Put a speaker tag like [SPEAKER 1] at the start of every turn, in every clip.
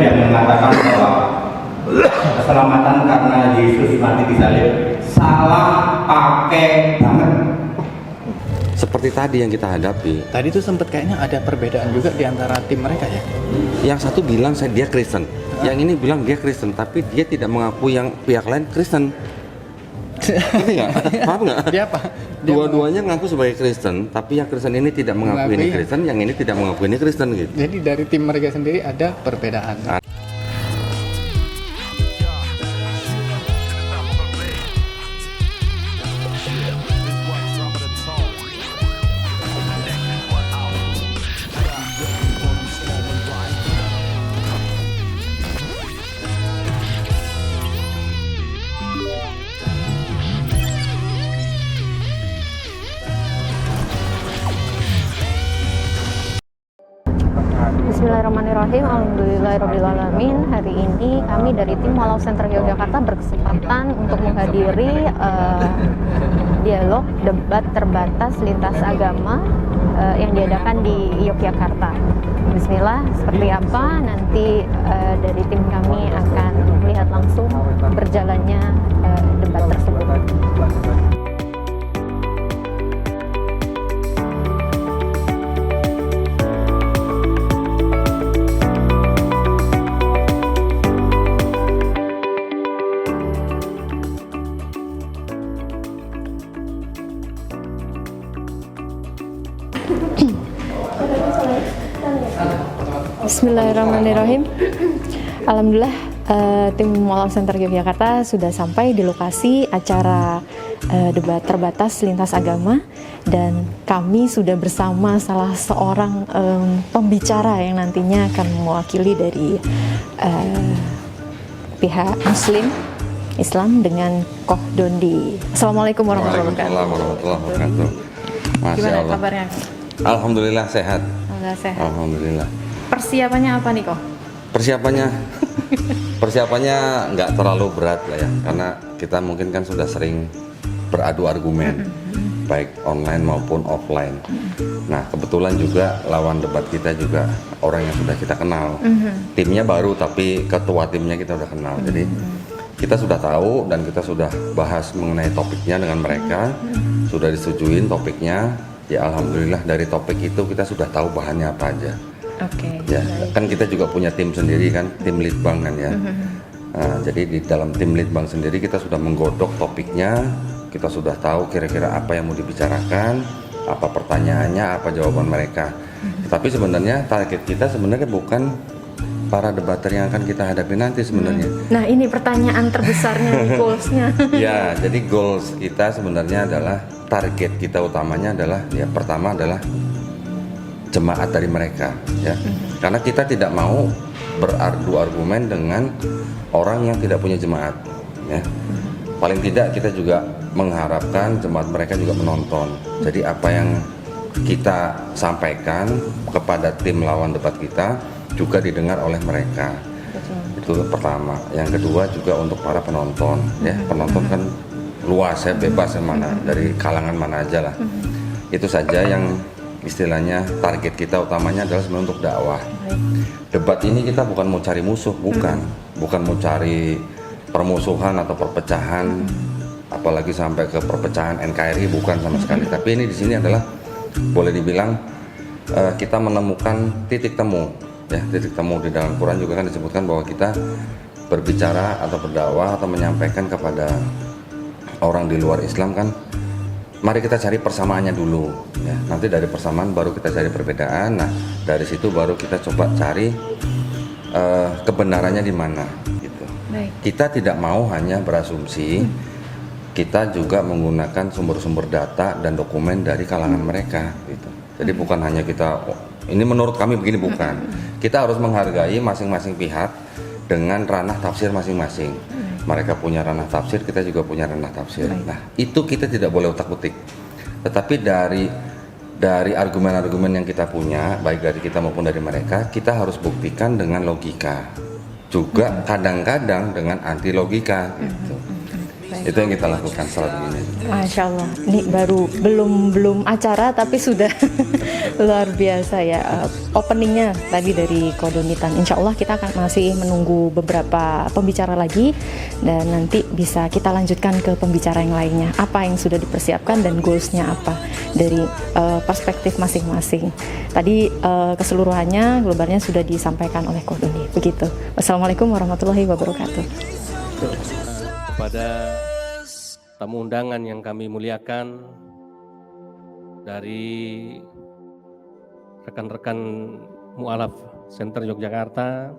[SPEAKER 1] yang mengatakan bahwa keselamatan karena Yesus mati di salib salah pakai banget.
[SPEAKER 2] Seperti tadi yang kita hadapi.
[SPEAKER 3] Tadi tuh sempat kayaknya ada perbedaan juga di antara tim mereka ya.
[SPEAKER 2] Yang satu bilang dia Kristen, yang ini bilang dia Kristen, tapi dia tidak mengakui yang pihak lain Kristen. Ngerti nggak? Paham nggak?
[SPEAKER 3] Dia apa?
[SPEAKER 2] Dua-duanya ngaku sebagai Kristen, tapi yang Kristen ini tidak mengakui ini Kristen, yang ini tidak mengakui ini Kristen gitu.
[SPEAKER 3] Jadi dari tim mereka sendiri ada perbedaan.
[SPEAKER 4] Bismillahirrahmanirrahim. Alhamdulillahirrahmanirrahim. Hari ini kami dari tim Walau Center Yogyakarta berkesempatan untuk menghadiri dialog debat terbatas lintas agama yang diadakan di Yogyakarta. Bismillah, seperti apa nanti dari tim kami akan melihat langsung berjalannya debat tersebut. Bismillahirrahmanirrahim. Alhamdulillah tim Walau Center Yogyakarta sudah sampai di lokasi acara debat terbatas lintas agama, dan kami sudah bersama salah seorang pembicara yang nantinya akan mewakili dari pihak Muslim Islam dengan Koh Dondi. Assalamualaikum warahmatullahi wabarakatuh.
[SPEAKER 2] Waalaikumsalam warahmatullahi wabarakatuh. Masya
[SPEAKER 4] Gimana
[SPEAKER 2] Allah.
[SPEAKER 4] kabarnya?
[SPEAKER 2] Alhamdulillah sehat.
[SPEAKER 4] Alhamdulillah sehat.
[SPEAKER 2] Alhamdulillah.
[SPEAKER 4] Persiapannya apa nih Koh?
[SPEAKER 2] Persiapannya nggak terlalu berat lah ya, karena kita mungkin kan sudah sering beradu argumen, baik online maupun offline. Nah kebetulan juga lawan debat kita juga orang yang sudah kita kenal. Timnya baru tapi ketua timnya kita udah kenal. Jadi kita sudah tahu dan kita sudah bahas mengenai topiknya dengan mereka, sudah disetujuin topiknya. Ya alhamdulillah dari topik itu kita sudah tahu bahannya apa aja.
[SPEAKER 4] Oke.
[SPEAKER 2] Ya, kan kita juga punya tim sendiri kan, tim litbang kan ya. Nah, jadi di dalam tim litbang sendiri kita sudah menggodok topiknya, kita sudah tahu kira-kira apa yang mau dibicarakan, apa pertanyaannya, apa jawaban mereka. Tapi sebenarnya target kita sebenarnya bukan para debater yang akan kita hadapi nanti sebenarnya.
[SPEAKER 4] Nah ini pertanyaan terbesarnya, goalsnya.
[SPEAKER 2] Ya, jadi goals kita sebenarnya adalah target kita utamanya adalah ya pertama adalah jemaat dari mereka ya. Karena kita tidak mau beradu argumen dengan orang yang tidak punya jemaat ya. Paling tidak kita juga mengharapkan jemaat mereka juga menonton. Jadi apa yang kita sampaikan kepada tim lawan debat kita juga didengar oleh mereka. Itu pertama. Yang kedua juga untuk para penonton ya. Penonton kan luas ya, bebas yang mana dari kalangan mana aja lah. Itu saja yang istilahnya target kita utamanya adalah sebenarnya untuk dakwah. Debat ini kita bukan mau cari musuh, bukan mau cari permusuhan atau perpecahan, apalagi sampai ke perpecahan NKRI, bukan sama sekali. Tapi ini di sini adalah boleh dibilang kita menemukan titik temu ya. Titik temu di dalam Quran juga kan disebutkan bahwa kita berbicara atau berdakwah atau menyampaikan kepada orang di luar Islam kan, mari kita cari persamaannya dulu ya. Nanti dari persamaan baru kita cari perbedaan. Nah dari situ baru kita coba cari kebenarannya di mana gitu. Kita tidak mau hanya berasumsi, kita juga menggunakan sumber-sumber data dan dokumen dari kalangan mereka gitu. Jadi bukan hanya kita ini menurut kami begini, bukan. Kita harus menghargai masing-masing pihak dengan ranah tafsir masing-masing. Mereka punya ranah tafsir, kita juga punya ranah tafsir. Nah, itu kita tidak boleh utak-utik. Tetapi dari argumen-argumen yang kita punya, baik dari kita maupun dari mereka, kita harus buktikan dengan logika. Juga kadang-kadang dengan anti logika gitu. Itu yang kita lakukan setelah ini.
[SPEAKER 4] Masya Allah, ini baru belum acara tapi sudah luar biasa ya. Openingnya tadi dari Kodonitan. Insya Allah kita akan masih menunggu beberapa pembicara lagi dan nanti bisa kita lanjutkan ke pembicara yang lainnya. Apa yang sudah dipersiapkan dan goalsnya apa dari perspektif masing-masing. Tadi keseluruhannya globalnya sudah disampaikan oleh Kodoni. Begitu. Wassalamualaikum warahmatullahi wabarakatuh.
[SPEAKER 5] Kepada tamu undangan yang kami muliakan dari rekan-rekan Mu'alaf Center Yogyakarta,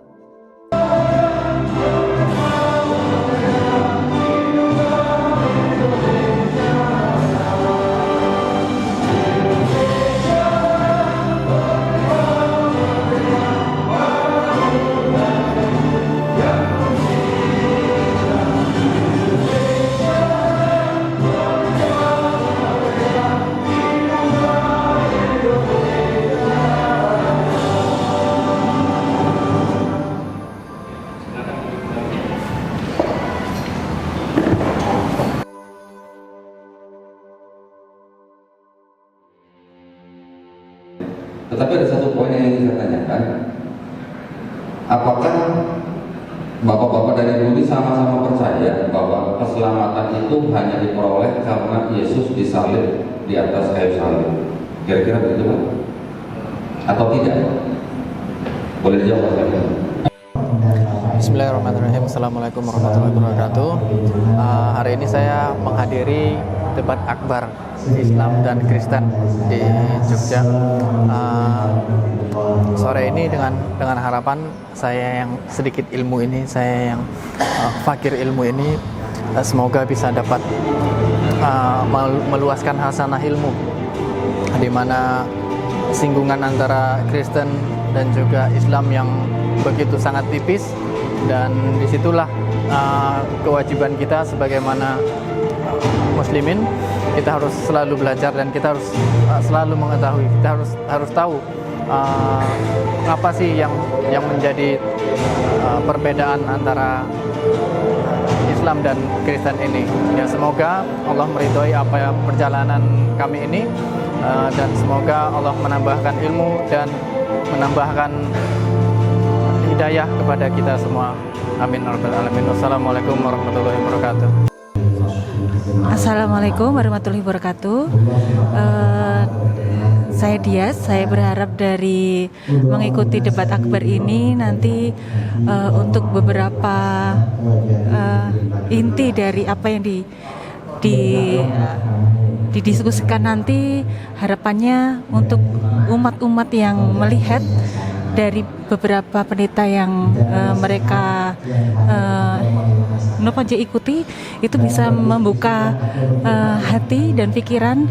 [SPEAKER 2] Tetapi ada satu poin yang ingin saya tanyakan, apakah bapak-bapak dari dulu sama-sama percaya bahwa keselamatan itu hanya diperoleh karena Yesus disalib di atas kayu salib? Kira-kira begitu Pak? Atau tidak? Boleh dijawab Pak?
[SPEAKER 3] Bismillahirrahmanirrahim. Assalamualaikum warahmatullahi wabarakatuh. Hari ini saya menghadiri debat akbar Islam dan Kristen di Jogja. Sore ini dengan harapan saya yang sedikit ilmu ini, saya yang fakir ilmu ini, semoga bisa dapat meluaskan hasanah ilmu, di mana singgungan antara Kristen dan juga Islam yang begitu sangat tipis, dan disitulah kewajiban kita sebagaimana muslimin, kita harus selalu belajar dan kita harus selalu mengetahui, kita harus tahu apa sih yang menjadi perbedaan antara Islam dan Kristen ini. Ya, semoga Allah meridhoi apa perjalanan kami ini, dan semoga Allah menambahkan ilmu dan menambahkan hidayah kepada kita semua. Amin rabbal alamin. Wassalamualaikum warahmatullahi wabarakatuh.
[SPEAKER 6] Assalamualaikum warahmatullahi wabarakatuh. Saya Dias, saya berharap dari mengikuti debat akbar ini nanti untuk beberapa inti dari apa yang didiskusikan nanti, harapannya untuk umat-umat yang melihat dari beberapa pendeta yang mereka ikuti, itu bisa membuka hati dan pikiran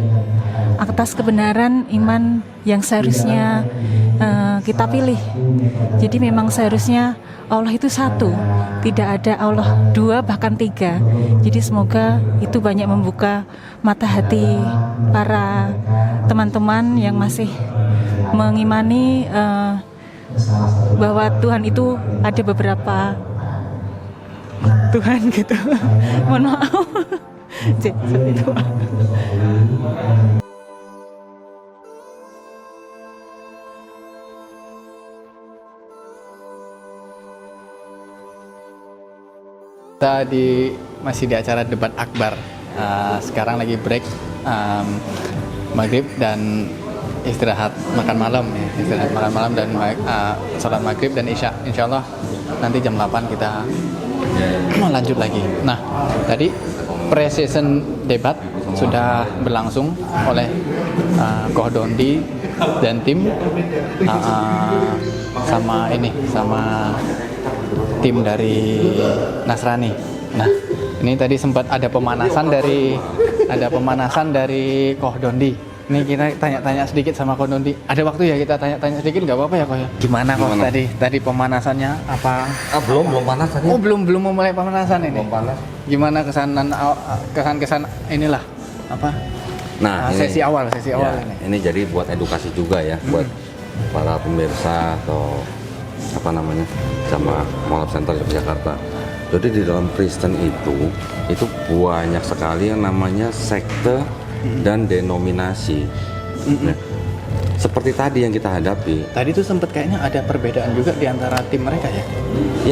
[SPEAKER 6] atas kebenaran iman yang seharusnya kita pilih. Jadi memang seharusnya Allah itu satu, tidak ada Allah dua bahkan tiga. Jadi semoga itu banyak membuka mata hati para teman-teman yang masih mengimani bahwa Tuhan itu ada beberapa Tuhan gitu. Mohon maaf. Seperti itu.
[SPEAKER 3] Kita masih di acara debat akbar. Sekarang lagi break maghrib dan istirahat makan malam, dan sholat maghrib dan isya. Insya Allah nanti jam 8 kita lanjut lagi. Nah, tadi pre-session debat sudah berlangsung oleh Koh Dondi dan tim sama tim dari Nasrani. Nah, ini tadi sempat ada pemanasan dari Koh Dondi. Ini kita tanya-tanya sedikit sama Koh Dondi. Ada waktu ya kita tanya-tanya sedikit, nggak apa-apa ya Koh ya? Gimana Koh tadi pemanasannya apa?
[SPEAKER 2] Belum panas tadi.
[SPEAKER 3] Oh, belum memulai pemanasan ini.
[SPEAKER 2] Belum panas.
[SPEAKER 3] Gimana kesan inilah apa?
[SPEAKER 2] Nah,
[SPEAKER 3] sesi awal
[SPEAKER 2] ya,
[SPEAKER 3] ini.
[SPEAKER 2] Ini jadi buat edukasi juga ya, buat para pemirsa atau apa namanya, sama Mu'alaf Center Yogyakarta. Jadi di dalam Kristen itu banyak sekali yang namanya sekte dan denominasi. Nah, seperti tadi yang kita hadapi.
[SPEAKER 3] Tadi tuh sempat kayaknya ada perbedaan juga di antara tim mereka ya.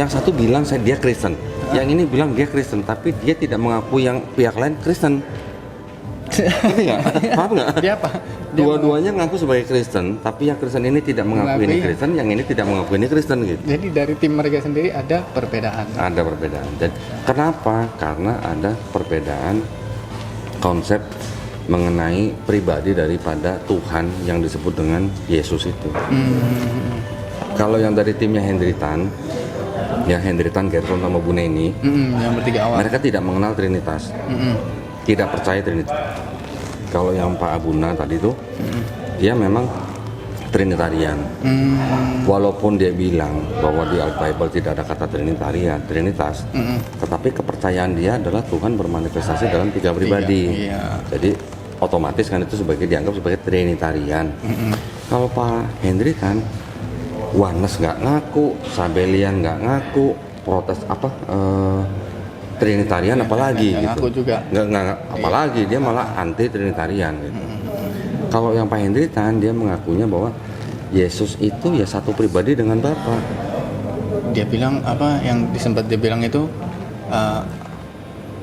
[SPEAKER 2] Yang satu bilang dia Kristen, yang ini bilang dia Kristen, tapi dia tidak mengaku yang pihak lain Kristen. Ngerti nggak? Paham nggak?
[SPEAKER 3] Dia apa?
[SPEAKER 2] Dua-duanya ngaku sebagai Kristen, tapi yang Kristen ini tidak mengaku ini Kristen, yang ini tidak mengaku ini Kristen gitu.
[SPEAKER 3] Jadi dari tim mereka sendiri ada perbedaan.
[SPEAKER 2] Ada perbedaan. Dan kenapa? Karena ada perbedaan konsep mengenai pribadi daripada Tuhan yang disebut dengan Yesus itu. Kalau yang dari timnya Hendritan, ya Hendritan, Gerson sama Bu Neni,
[SPEAKER 3] Yang bertiga awal.
[SPEAKER 2] mereka tidak mengenal Trinitas, tidak percaya Trinitas. Kalau yang Pak Abuna tadi itu, dia memang Trinitarian. Walaupun dia bilang bahwa di Bible tidak ada kata Trinitas, tetapi kepercayaan dia adalah Tuhan bermanifestasi dalam tiga pribadi.
[SPEAKER 3] Iya.
[SPEAKER 2] Jadi otomatis kan itu dianggap sebagai Trinitarian. Kalau Pak Hendri kan Oneness nggak ngaku, Sabelian nggak ngaku, Protes Trinitarian apalagi
[SPEAKER 3] Nggak
[SPEAKER 2] gitu.
[SPEAKER 3] ngaku juga.
[SPEAKER 2] Nggak apalagi dia malah anti Trinitarian gitu. Kalau yang Pak Hendritan dia mengakunya bahwa Yesus itu ya satu pribadi dengan Bapa.
[SPEAKER 3] Dia bilang apa yang sempat dia bilang itu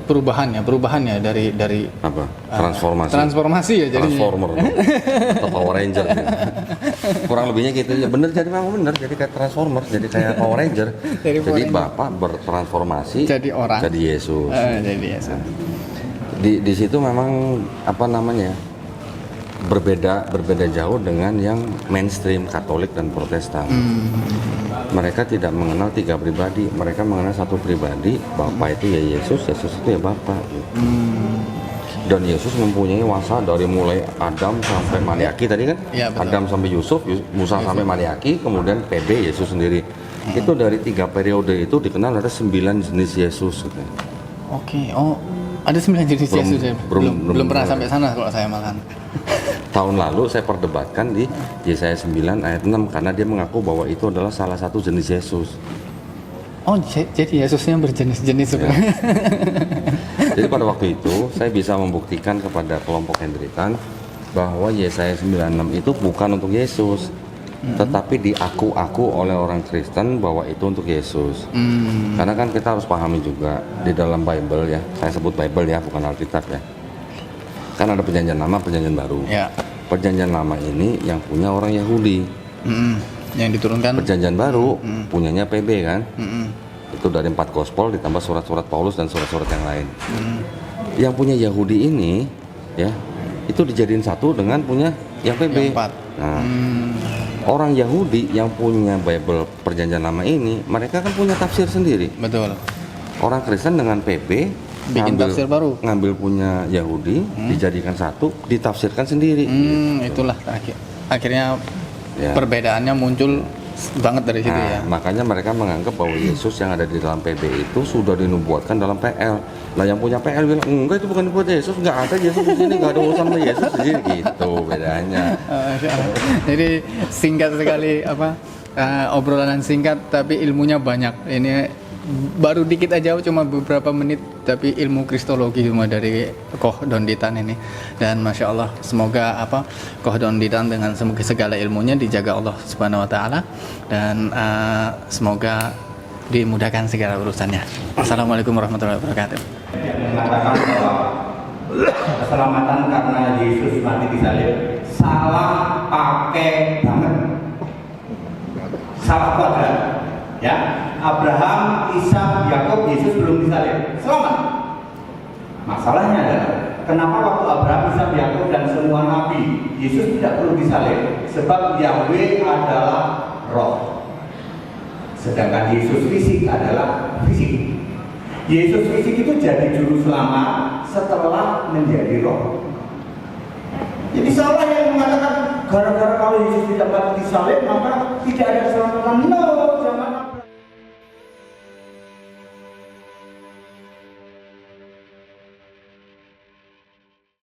[SPEAKER 3] perubahan ya dari
[SPEAKER 2] Apa? Transformasi
[SPEAKER 3] ya jadi
[SPEAKER 2] Transformer atau Power Ranger gitu. Kurang lebihnya gitu ya, bener, jadi memang bener, jadi kayak Transformer, jadi kayak Power Ranger.
[SPEAKER 3] Jadi Power Ranger.
[SPEAKER 2] Bapak bertransformasi
[SPEAKER 3] jadi orang,
[SPEAKER 2] jadi Yesus.
[SPEAKER 3] jadi Yesus.
[SPEAKER 2] Di situ memang apa namanya berbeda jauh dengan yang mainstream Katolik dan Protestan. Mereka tidak mengenal tiga pribadi, mereka mengenal satu pribadi, Bapa itu ya Yesus, Yesus itu ya Bapa gitu. Dan Yesus mempunyai wasa dari mulai Adam sampai Maliaki tadi kan?
[SPEAKER 3] Ya, betul.
[SPEAKER 2] Adam sampai Yusuf, Musa sampai Maliaki, kemudian PB Yesus sendiri. Itu dari 3 periode itu dikenal ada 9 jenis Yesus gitu.
[SPEAKER 3] Oke, ada 9 jenis Yesus ya? Belum pernah sampai sana kalau saya malahan.
[SPEAKER 2] Tahun lalu saya perdebatkan di Yesaya 9 ayat 6 karena dia mengaku bahwa itu adalah salah satu jenis Yesus.
[SPEAKER 3] Jadi Yesusnya berjenis-jenis sebenarnya.
[SPEAKER 2] Jadi pada waktu itu saya bisa membuktikan kepada kelompok Hendritan bahwa Yesaya 96 itu bukan untuk Yesus, tetapi diaku-aku oleh orang Kristen bahwa itu untuk Yesus. Karena kan kita harus pahami juga di dalam Bible ya, saya sebut Bible ya, bukan Alkitab ya. Kan ada perjanjian lama, perjanjian baru.
[SPEAKER 3] Ya.
[SPEAKER 2] Perjanjian lama ini yang punya orang Yahudi.
[SPEAKER 3] Yang diturunkan.
[SPEAKER 2] Perjanjian baru punyanya PB kan. Itu dari 4 gospel ditambah surat-surat Paulus dan surat-surat yang lain. Yang punya Yahudi ini ya itu dijadiin satu dengan punya yang PB.
[SPEAKER 3] Yang 4.
[SPEAKER 2] Nah, orang Yahudi yang punya Bible perjanjian lama ini, mereka kan punya tafsir sendiri.
[SPEAKER 3] Betul.
[SPEAKER 2] Orang Kristen dengan PB
[SPEAKER 3] Bikin tafsir baru.
[SPEAKER 2] Ngambil punya Yahudi, dijadikan satu, ditafsirkan sendiri.
[SPEAKER 3] Itulah akhirnya
[SPEAKER 2] Ya.
[SPEAKER 3] perbedaannya muncul banget dari situ
[SPEAKER 2] Nah,
[SPEAKER 3] ya.
[SPEAKER 2] makanya mereka menganggap bahwa Yesus yang ada di dalam PB itu sudah dinubuatkan dalam PL. Lah yang punya PL bilang enggak, itu bukan buat Yesus, nggak ada Yesus di sini, nggak ada urusan sama Yesus di sini, gitu bedanya.
[SPEAKER 3] Jadi singkat sekali obrolan singkat tapi ilmunya banyak. Ini baru dikit aja, cuma beberapa menit, tapi ilmu kristologi semua dari Koh Donditan ini. Dan masya Allah, semoga Koh Donditan dengan segala ilmunya dijaga Allah Subhanahu Wa Taala, dan semoga dimudahkan segala urusannya. Assalamualaikum warahmatullahi wabarakatuh.
[SPEAKER 1] Mengatakan bahwa keselamatan karena Yesus mati di salib salah pakai banget, salah kuadrat. Ya, Abraham, Ishak, Yakub, Yesus belum disalib, selamat. Masalahnya adalah kenapa waktu Abraham, Ishak, Yakub dan semua nabi Yesus tidak perlu disalib? Sebab Yahweh adalah roh, sedangkan Yesus fisik adalah fisik. Yesus fisik itu jadi juru selamat setelah menjadi roh. Jadi salah yang mengatakan gara-gara kalau Yesus tidak mati disalib maka tidak ada